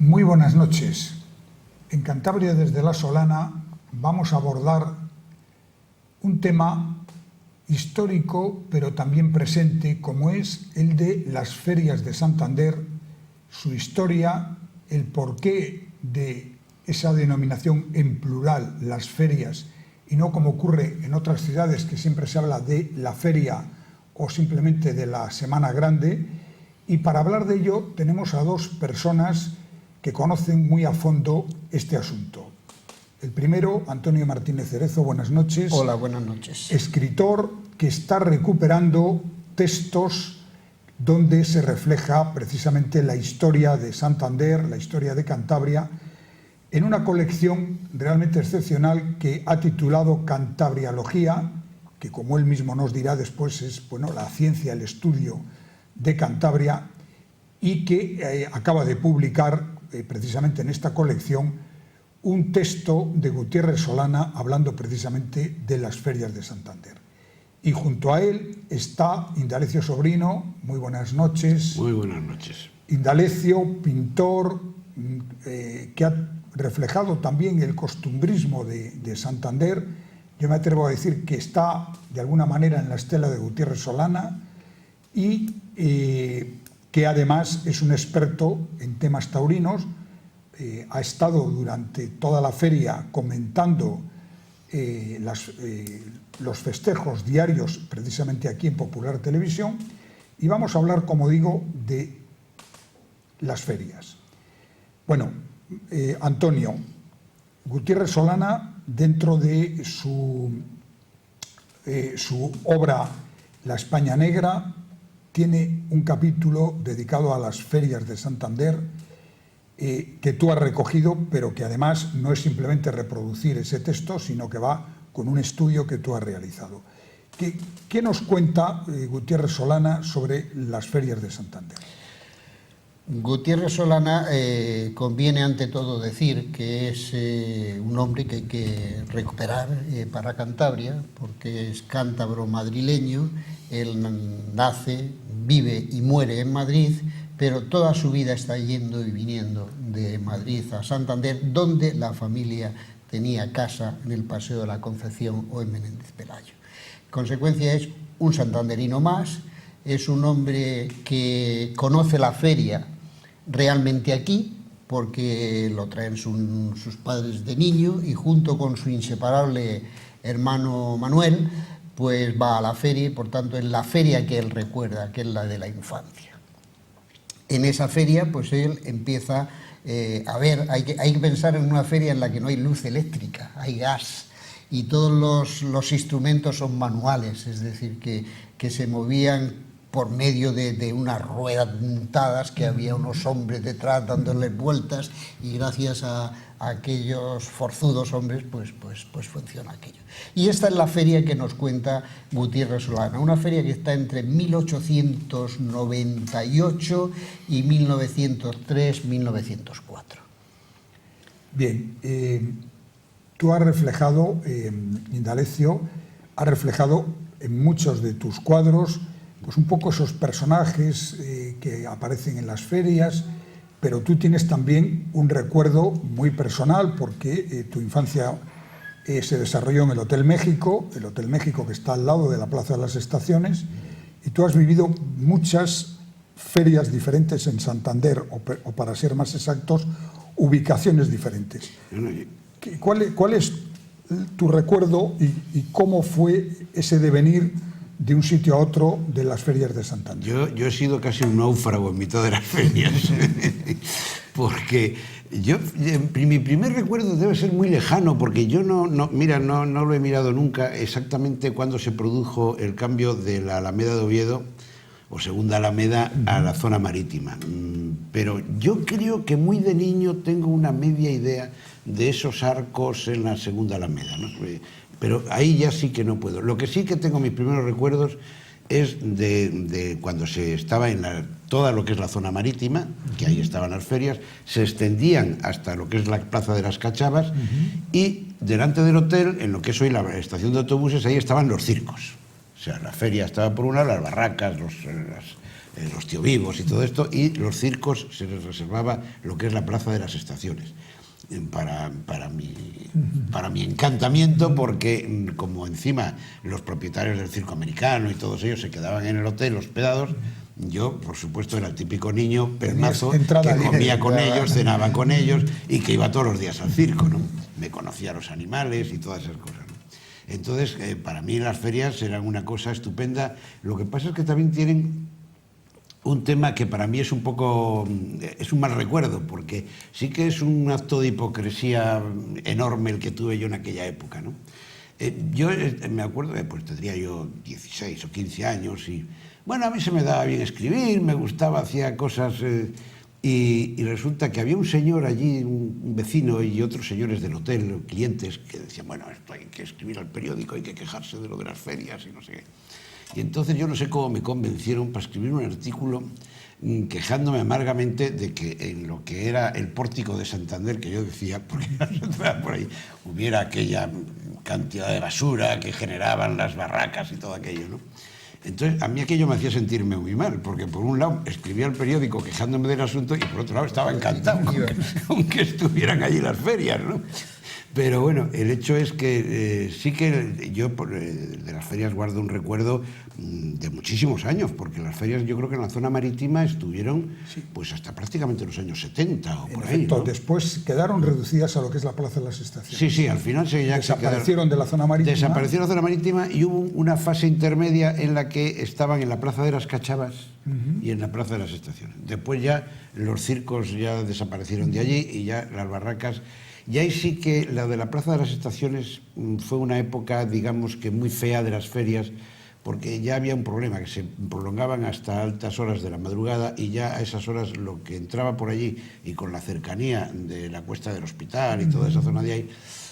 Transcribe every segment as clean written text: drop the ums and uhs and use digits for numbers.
Muy buenas noches. En Cantabria desde La Solana vamos a abordar un tema histórico pero también presente, como es el de las ferias de Santander, su historia, el porqué de esa denominación en plural, las ferias, y no como ocurre en otras ciudades que siempre se habla de la feria o simplemente de la Semana Grande. Y para hablar de ello tenemos a dos personas que conocen muy a fondo este asunto. El primero, Antonio Martínez Cerezo, buenas noches. Hola, buenas noches. Escritor que está recuperando textos donde se refleja precisamente la historia de Santander, la historia de Cantabria, en una colección realmente excepcional que ha titulado Cantabriología, que como él mismo nos dirá después es la ciencia, el estudio de Cantabria, y que acaba de publicar precisamente en esta colección un texto de Gutiérrez Solana hablando precisamente de las ferias de Santander. Y junto a él está Indalecio Sobrino. Muy buenas noches. Muy buenas noches. Indalecio, pintor, que ha reflejado también el costumbrismo de Santander. Yo me atrevo a decir que está de alguna manera en la estela de Gutiérrez Solana y que además es un experto en temas taurinos. Ha estado durante toda la feria comentando los festejos diarios precisamente aquí en Popular Televisión, y vamos a hablar, como digo, de las ferias. Bueno, Antonio, Gutiérrez Solana, dentro de su obra La España Negra, tiene un capítulo dedicado a las ferias de Santander que tú has recogido, pero que además no es simplemente reproducir ese texto, sino que va con un estudio que tú has realizado. ¿Qué nos cuenta Gutiérrez Solana sobre las ferias de Santander? Gutiérrez Solana, conviene ante todo decir que es un hombre que hay que recuperar para Cantabria, porque es cántabro madrileño. Él nace, vive y muere en Madrid, pero toda su vida está yendo y viniendo de Madrid a Santander, donde la familia tenía casa en el Paseo de la Concepción o en Menéndez Pelayo. En consecuencia, es un santanderino más, es un hombre que conoce la feria realmente aquí, porque lo traen sus padres de niño, y junto con su inseparable hermano Manuel, pues va a la feria, y por tanto es la feria que él recuerda, que es la de la infancia. En esa feria, pues él empieza a ver, hay que pensar en una feria en la que no hay luz eléctrica, hay gas, y todos los instrumentos son manuales, es decir, que se movían por medio de unas ruedas montadas, que había unos hombres detrás dándoles vueltas, y gracias a aquellos forzudos hombres pues funciona aquello. Y esta es la feria que nos cuenta Gutiérrez Solana, una feria que está entre 1898 y 1903-1904. Bien, tú has reflejado, Indalecio, has reflejado en muchos de tus cuadros pues un poco esos personajes que aparecen en las ferias, pero tú tienes también un recuerdo muy personal, porque tu infancia se desarrolló en el Hotel México que está al lado de la Plaza de las Estaciones, y tú has vivido muchas ferias diferentes en Santander, o para ser más exactos, ubicaciones diferentes. ¿Cuál es tu recuerdo y cómo fue ese devenir de un sitio a otro de las ferias de Santander? Yo he sido casi un náufrago en mitad de las ferias, porque mi primer recuerdo debe ser muy lejano, porque yo no lo he mirado nunca exactamente cuándo se produjo el cambio de la Alameda de Oviedo, o Segunda Alameda, a la zona marítima. Pero yo creo que muy de niño tengo una media idea de esos arcos en la Segunda Alameda, ¿no? Pero ahí ya sí que no puedo. Lo que sí que tengo mis primeros recuerdos es de cuando se estaba en toda lo que es la zona marítima, que ahí estaban las ferias, se extendían hasta lo que es la Plaza de las Cachavas, y delante del hotel, en lo que es hoy la estación de autobuses, ahí estaban los circos. sea, la feria estaba por un lado, las barracas, los tío vivos y todo esto, y los circos se les reservaba lo que es la Plaza de las Estaciones. Para mi encantamiento, porque como encima los propietarios del circo americano y todos ellos se quedaban en el hotel hospedados, yo, por supuesto, era el típico niño pernazo que comía con ellos, cenaba con ellos y que iba todos los días al circo, ¿no? Me conocía a los animales y todas esas cosas, ¿no? Entonces, para mí las ferias eran una cosa estupenda. Lo que pasa es que también tienen un tema que para mí es un mal recuerdo, porque sí que es un acto de hipocresía enorme el que tuve yo en aquella época, ¿no? Yo me acuerdo, pues tendría yo 16 o 15 años y, bueno, a mí se me daba bien escribir, me gustaba, hacía cosas, y resulta que había un señor allí, un vecino y otros señores del hotel, clientes, que decían, bueno, esto hay que escribir al periódico, hay que quejarse de lo de las ferias y no sé qué. Y entonces yo no sé cómo me convencieron para escribir un artículo quejándome amargamente de que en lo que era el pórtico de Santander, que yo decía, porque por ahí hubiera aquella cantidad de basura que generaban las barracas y todo aquello, ¿no? Entonces, a mí aquello me hacía sentirme muy mal, porque por un lado escribía el periódico quejándome del asunto y por otro lado estaba encantado con que estuvieran allí las ferias, ¿no? Pero bueno, el hecho es que sí que yo de las ferias guardo un recuerdo de muchísimos años, porque las ferias yo creo que en la zona marítima estuvieron pues hasta prácticamente los años 70 o por ahí, ¿no? Después quedaron reducidas a lo que es la Plaza de las Estaciones. Sí, sí, al final desaparecieron de la zona marítima. Desaparecieron de la zona marítima y hubo una fase intermedia en la que estaban en la Plaza de las Cachavas y en la Plaza de las Estaciones. Después ya los circos ya desaparecieron de allí y ya las barracas. Y ahí sí que la de la Plaza de las Estaciones fue una época, digamos que muy fea de las ferias, porque ya había un problema, que se prolongaban hasta altas horas de la madrugada y ya a esas horas lo que entraba por allí y con la cercanía de la Cuesta del Hospital y toda esa zona de ahí,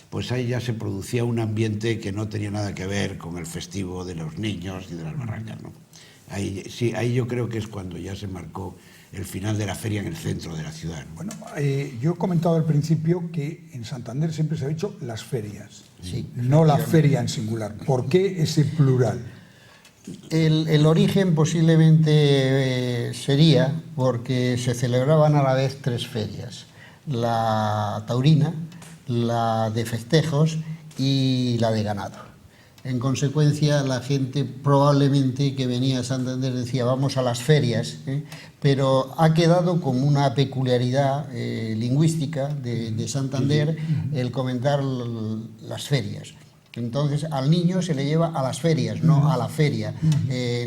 pues ahí ya se producía un ambiente que no tenía nada que ver con el festivo de los niños y de las barracas, ¿no? Ahí, sí, ahí yo creo que es cuando ya se marcó el final de la feria en el centro de la ciudad, ¿no? Bueno, yo he comentado al principio que en Santander siempre se ha dicho las ferias, no la feria en singular. ¿Por qué ese plural? El origen posiblemente sería porque se celebraban a la vez tres ferias: la taurina, la de festejos y la de ganado. En consecuencia, la gente probablemente que venía a Santander decía vamos a las ferias, pero ha quedado como una peculiaridad lingüística de Santander el comentar las ferias. Entonces al niño se le lleva a las ferias, no a la feria.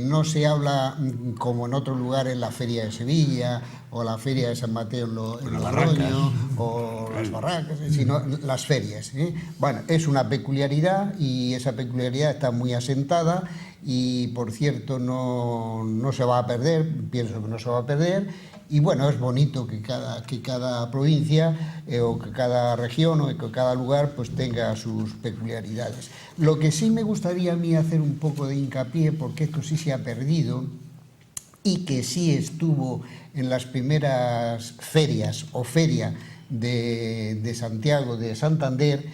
No se habla como en otros lugares, la feria de Sevilla o la feria de San Mateo en Logroño o las barracas, sino las ferias. Bueno, es una peculiaridad y esa peculiaridad está muy asentada y por cierto no se va a perder, pienso que no se va a perder. Y bueno, es bonito que cada provincia o que cada región o que cada lugar pues tenga sus peculiaridades. Lo que sí me gustaría a mí hacer un poco de hincapié, porque esto sí se ha perdido y que sí estuvo en las primeras ferias o feria de Santiago, de Santander,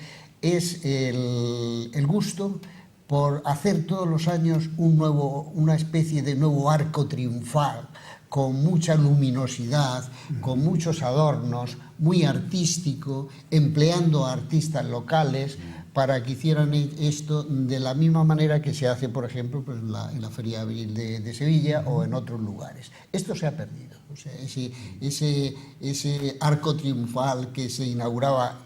es el gusto por hacer todos los años una especie de nuevo arco triunfal, con mucha luminosidad, con muchos adornos, muy artístico, empleando a artistas locales para que hicieran esto de la misma manera que se hace, por ejemplo, pues en la Feria Abril de Sevilla o en otros lugares. Esto se ha perdido. O sea, ese arco triunfal que se inauguraba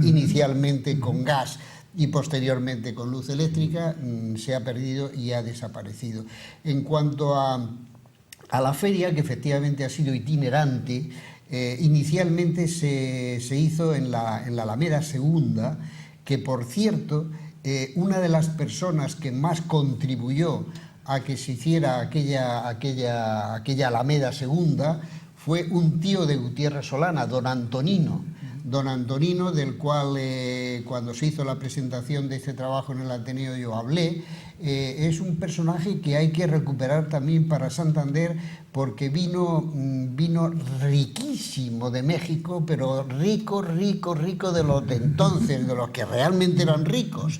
inicialmente con gas y posteriormente con luz eléctrica, se ha perdido y ha desaparecido. En cuanto a la feria, que efectivamente ha sido itinerante, inicialmente se hizo en la Alameda Segunda, que por cierto, una de las personas que más contribuyó a que se hiciera aquella Alameda Segunda fue un tío de Gutiérrez Solana, don Antonino, del cual cuando se hizo la presentación de este trabajo en el Ateneo yo hablé. Es un personaje que hay que recuperar también para Santander, porque vino riquísimo de México, pero rico de los de entonces, de los que realmente eran ricos,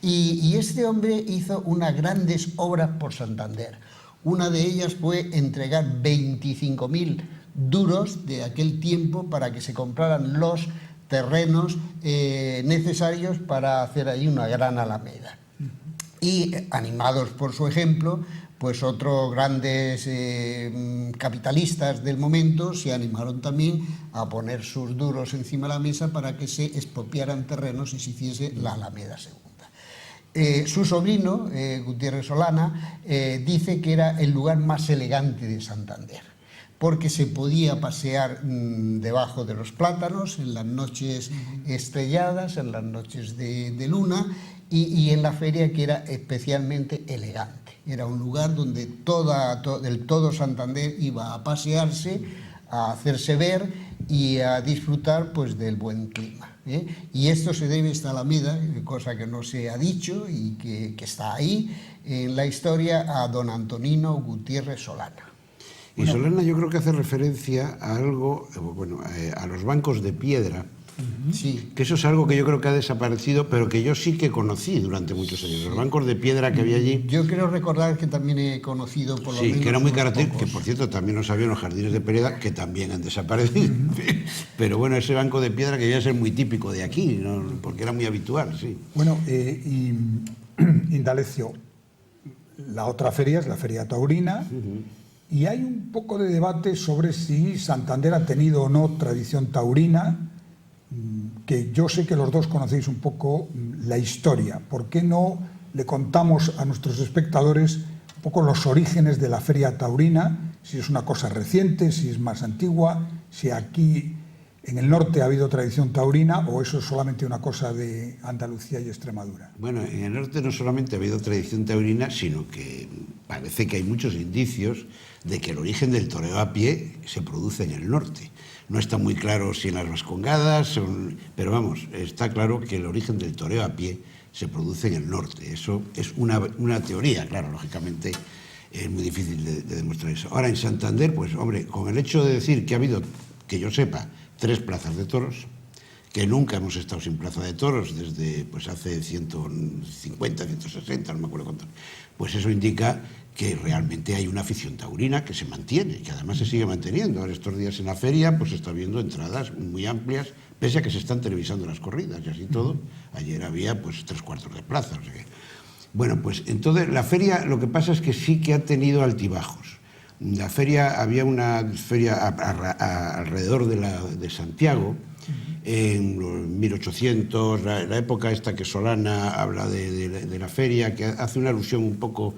Y este hombre hizo unas grandes obras por Santander. Una de ellas fue entregar 25.000 duros de aquel tiempo para que se compraran los terrenos necesarios para hacer allí una gran alameda. Y animados por su ejemplo, pues otros grandes capitalistas del momento se animaron también a poner sus duros encima de la mesa para que se expropiaran terrenos y se hiciese la Alameda Segunda. Su sobrino, Gutiérrez Solana, dice que era el lugar más elegante de Santander, porque se podía pasear debajo de los plátanos en las noches estrelladas, en las noches de luna, y en la feria, que era especialmente elegante. Era un lugar donde todo Santander iba a pasearse, a hacerse ver y a disfrutar pues del buen clima. Y esto se debe a esta alameda, cosa que no se ha dicho y que está ahí en la historia, a don Antonino Gutiérrez Solana. Y Solana yo creo que hace referencia a algo, bueno, a los bancos de piedra, sí, que eso es algo que yo creo que ha desaparecido, pero que yo sí que conocí durante muchos años. Los bancos de piedra que había allí. Yo creo recordar que también he conocido por lo menos. Sí, que era muy unos característico, que pocos. por cierto también los había en los jardines de Pereda, que también han desaparecido. Pero bueno, ese banco de piedra que debía ser muy típico de aquí, ¿no? Porque era muy habitual, sí. Bueno, Indalecio, la otra feria es la Feria Taurina, y hay un poco de debate sobre si Santander ha tenido o no tradición taurina, que yo sé que los dos conocéis un poco la historia. ¿Por qué no le contamos a nuestros espectadores un poco los orígenes de la Feria Taurina? Si es una cosa reciente, si es más antigua, si aquí en el norte ha habido tradición taurina o eso es solamente una cosa de Andalucía y Extremadura. Bueno, en el norte no solamente ha habido tradición taurina, sino que parece que hay muchos indicios de que el origen del toreo a pie se produce en el norte. No está muy claro si en las Vascongadas, pero vamos, está claro que el origen del toreo a pie se produce en el norte. Eso es una teoría, claro, lógicamente es muy difícil de demostrar eso. Ahora, en Santander, pues hombre, con el hecho de decir que ha habido, que yo sepa, 3 plazas de toros, que nunca hemos estado sin plaza de toros desde pues hace 150, 160, no me acuerdo cuánto, pues eso indica que realmente hay una afición taurina que se mantiene, que además se sigue manteniendo. Ahora estos días en la feria pues se está viendo entradas muy amplias, pese a que se están televisando las corridas y así todo. Ayer había pues 3/4 de plaza. O sea que... Bueno, pues entonces la feria lo que pasa es que sí que ha tenido altibajos. La feria, había una feria alrededor de Santiago, en los 1800, la época esta que Solana habla de la feria, que hace una alusión un poco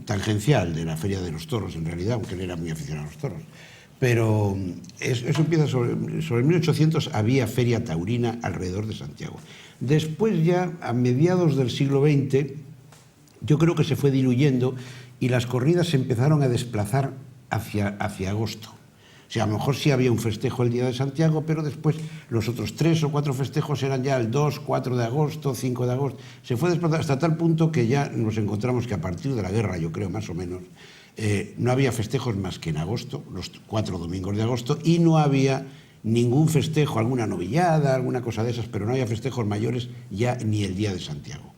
tangencial de la Feria de los Toros, en realidad, aunque él era muy aficionado a los toros. Pero eso empieza sobre 1800, había feria taurina alrededor de Santiago. Después ya, a mediados del siglo XX, yo creo que se fue diluyendo y las corridas se empezaron a desplazar hacia agosto. O sea, a lo mejor sí había un festejo el día de Santiago, pero después los otros 3 o 4 festejos eran ya el 2, 4 de agosto, 5 de agosto. Se fue desplazando hasta tal punto que ya nos encontramos que a partir de la guerra, yo creo más o menos, no había festejos más que en agosto, los 4 domingos de agosto, y no había ningún festejo, alguna novillada, alguna cosa de esas, pero no había festejos mayores ya ni el día de Santiago.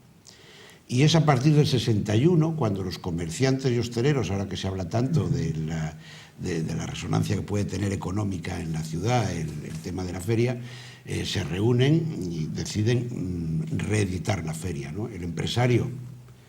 Y es a partir del 61 cuando los comerciantes y hosteleros, ahora que se habla tanto de la resonancia que puede tener económica en la ciudad el tema de la feria, se reúnen y deciden reeditar la feria, ¿no? El empresario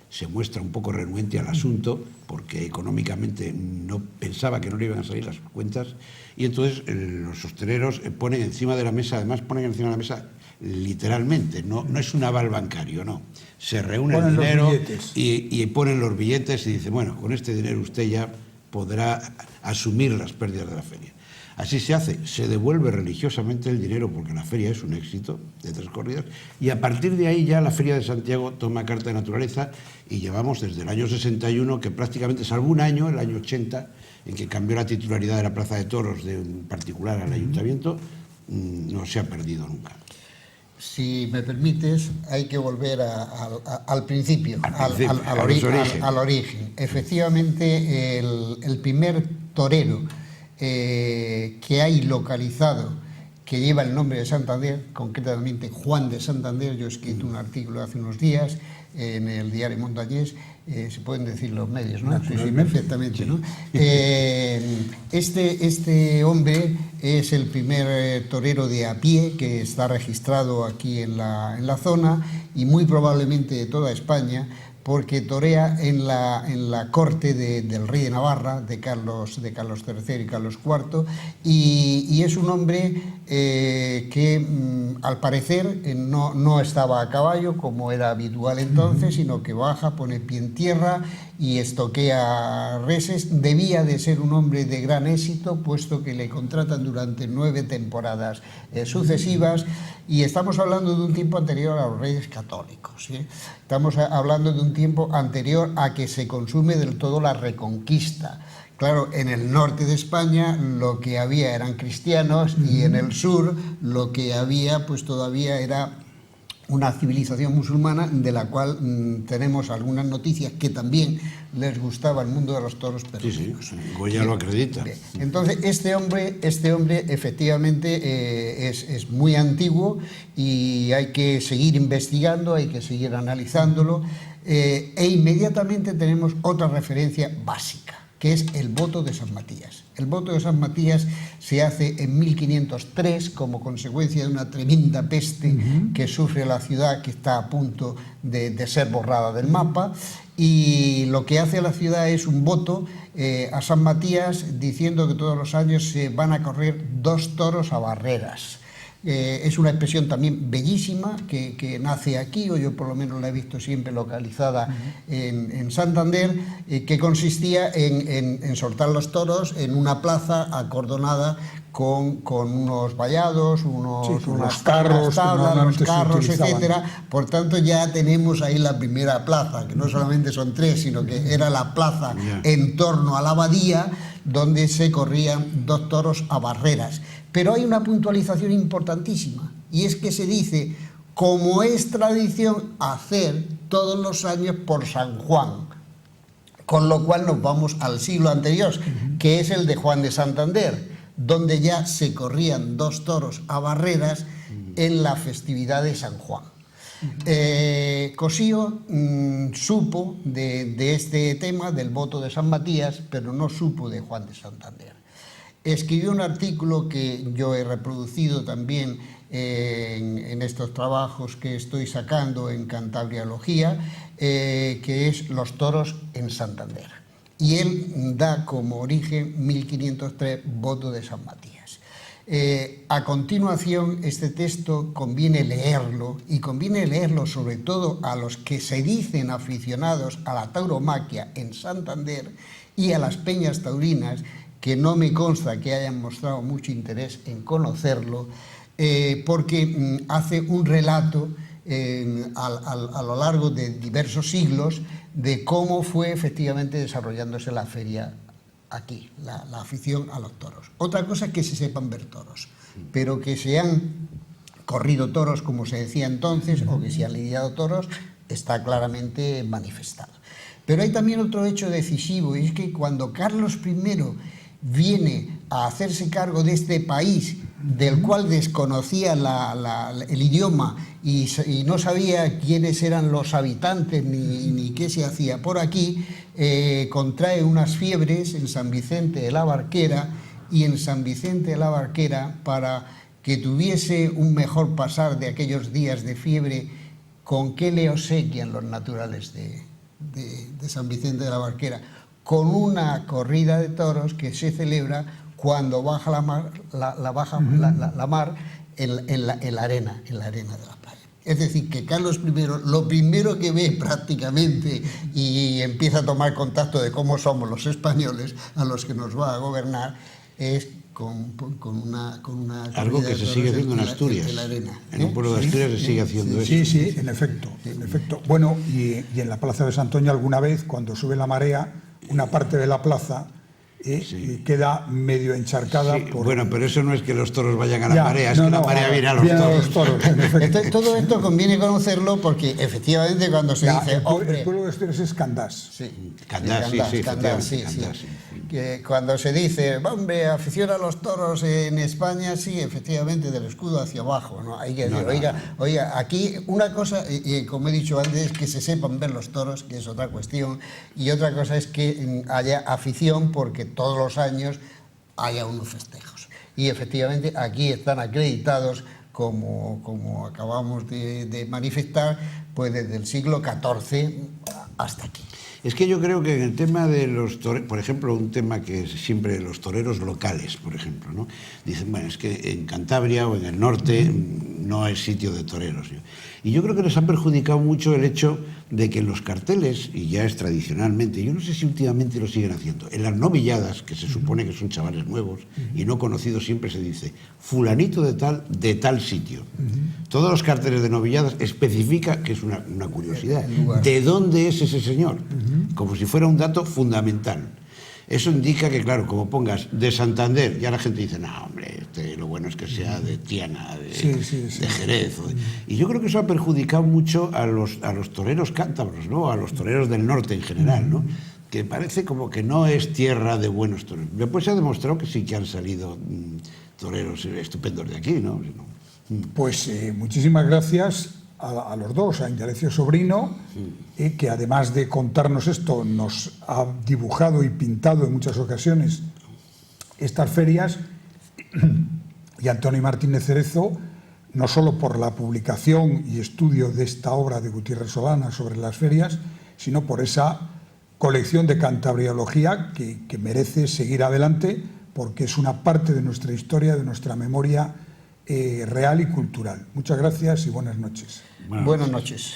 se muestra un poco renuente al asunto porque económicamente no pensaba que no le iban a salir las cuentas, y entonces los hosteleros ponen encima de la mesa, además ponen encima de la mesa literalmente, no es un aval bancario, no. Se reúne el dinero y ponen los billetes y dicen, bueno, con este dinero usted ya podrá asumir las pérdidas de la feria. Así se hace, se devuelve religiosamente el dinero porque la feria es un éxito de 3 corridas, y a partir de ahí ya la Feria de Santiago toma carta de naturaleza, y llevamos desde el año 61, que prácticamente, salvo un año, el año 80, en que cambió la titularidad de la Plaza de Toros de un particular al ayuntamiento, no se ha perdido nunca. Si me permites, hay que volver al principio, al origen. Efectivamente, el primer torero que hay localizado, que lleva el nombre de Santander, concretamente Juan de Santander, yo he escrito un artículo hace unos días, en el diario Montañés, se pueden decir los medios, ¿no? Sí, perfectamente, ¿no? Este hombre es el primer torero de a pie que está registrado aquí en la zona y muy probablemente de toda España, porque torea en la corte del rey de Navarra, de Carlos III y Carlos IV, y es un hombre que al parecer no estaba a caballo, como era habitual entonces, sino que baja, pone pie en tierra y estoquea reses. Debía de ser un hombre de gran éxito, puesto que le contratan durante 9 temporadas sucesivas, y estamos hablando de un tiempo anterior a los Reyes Católicos, ¿sí? Estamos hablando de un tiempo anterior a que se consume del todo la Reconquista. Claro, en el norte de España lo que había eran cristianos y en el sur lo que había pues todavía era una civilización musulmana, de la cual tenemos algunas noticias que también les gustaba el mundo de los toros perdidos. Sí, Goya lo acredita. Entonces, este hombre efectivamente es muy antiguo y hay que seguir investigando, hay que seguir analizándolo, e inmediatamente tenemos otra referencia básica, que es el voto de San Matías. El voto de San Matías se hace en 1503 como consecuencia de una tremenda peste que sufre la ciudad, que está a punto de ser borrada del mapa, y lo que hace la ciudad es un voto a San Matías diciendo que todos los años se van a correr 2 toros a barreras. Es una expresión también bellísima que nace aquí, o yo por lo menos la he visto siempre localizada en Santander, que consistía en soltar los toros en una plaza acordonada con unos vallados, unos carros, etcétera. Por tanto, ya tenemos ahí la primera plaza, que no solamente son 3, sino que era la plaza en torno a la abadía, donde se corrían 2 toros a barreras. Pero hay una puntualización importantísima, y es que se dice, como es tradición hacer todos los años por San Juan, con lo cual nos vamos al siglo anterior, que es el de Juan de Santander, donde ya se corrían 2 toros a barreras en la festividad de San Juan. Cossío supo de este tema, del voto de San Matías, pero no supo de Juan de Santander. Escribió un artículo que yo he reproducido también en estos trabajos que estoy sacando en Cantabriología, que es Los toros en Santander. Y él da como origen 1503, voto de San Matías. A continuación, este texto conviene leerlo, y conviene leerlo sobre todo a los que se dicen aficionados a la tauromaquia en Santander y a las peñas taurinas, que no me consta que hayan mostrado mucho interés en conocerlo, porque hace un relato a lo largo de diversos siglos de cómo fue efectivamente desarrollándose la feria aquí, la afición a los toros. Otra cosa es que se sepan ver toros, pero que se han corrido toros, como se decía entonces, o que se han lidiado toros, está claramente manifestado. Pero hay también otro hecho decisivo, y es que cuando Carlos I viene a hacerse cargo de este país, del cual desconocía el idioma y no sabía quiénes eran los habitantes ni qué se hacía por aquí, contrae unas fiebres en San Vicente de la Barquera, y en San Vicente de la Barquera, para que tuviese un mejor pasar de aquellos días de fiebre, ¿con qué le obsequian los naturales de San Vicente de la Barquera? Con una corrida de toros que se celebra cuando baja la mar en la arena de la playa. Es decir, que Carlos I lo primero que ve prácticamente, y empieza a tomar contacto de cómo somos los españoles a los que nos va a gobernar, es con una algo que se sigue haciendo en Asturias. En un pueblo de Asturias se sigue haciendo eso. Sí, en efecto. Bueno, y en la plaza de Santoña alguna vez, cuando sube la marea, una parte de la plaza queda medio encharcada. Sí, bueno, pero eso no es que los toros vayan a la marea, es que la marea viene a los toros. Entonces, todo esto conviene conocerlo, porque efectivamente cuando se dice... El pueblo de Asturias es Candás. Sí, Candás, sí. que cuando se dice, hombre, afición a los toros en España, sí, efectivamente, del escudo hacia abajo, ¿no? Hay que decir, oiga, aquí una cosa, y como he dicho antes, es que se sepan ver los toros, que es otra cuestión, y otra cosa es que haya afición porque todos los años haya unos festejos. Y efectivamente aquí están acreditados, como acabamos de manifestar, pues desde el siglo XIV hasta aquí. Es que yo creo que en el tema de los toreros, por ejemplo, un tema que es siempre los toreros locales, por ejemplo, ¿no? Dicen, bueno, es que en Cantabria o en el norte no es sitio de toreros. Y yo creo que les ha perjudicado mucho el hecho de que en los carteles, y ya es tradicionalmente, yo no sé si últimamente lo siguen haciendo, en las novilladas, que se supone que son chavales nuevos y no conocidos, siempre se dice fulanito de tal sitio. Todos los carteles de novilladas especifica, que es una curiosidad, de dónde es ese señor, como si fuera un dato fundamental. Eso indica que, claro, como pongas de Santander, ya la gente dice, no, hombre, lo bueno es que sea de Tiana, de Jerez. Y yo creo que eso ha perjudicado mucho a los toreros cántabros, ¿no? A los toreros del norte en general, ¿no? Que parece como que no es tierra de buenos toreros. Después se ha demostrado que sí que han salido toreros estupendos de aquí, ¿no? Pues muchísimas gracias a los dos, a Indalecio Sobrino, que además de contarnos esto, nos ha dibujado y pintado en muchas ocasiones estas ferias, y Antonio Martínez Cerezo, no solo por la publicación y estudio de esta obra de Gutiérrez Solana sobre las ferias, sino por esa colección de cantabriología que merece seguir adelante, porque es una parte de nuestra historia, de nuestra memoria real y cultural. Muchas gracias y buenas noches. Buenas noches.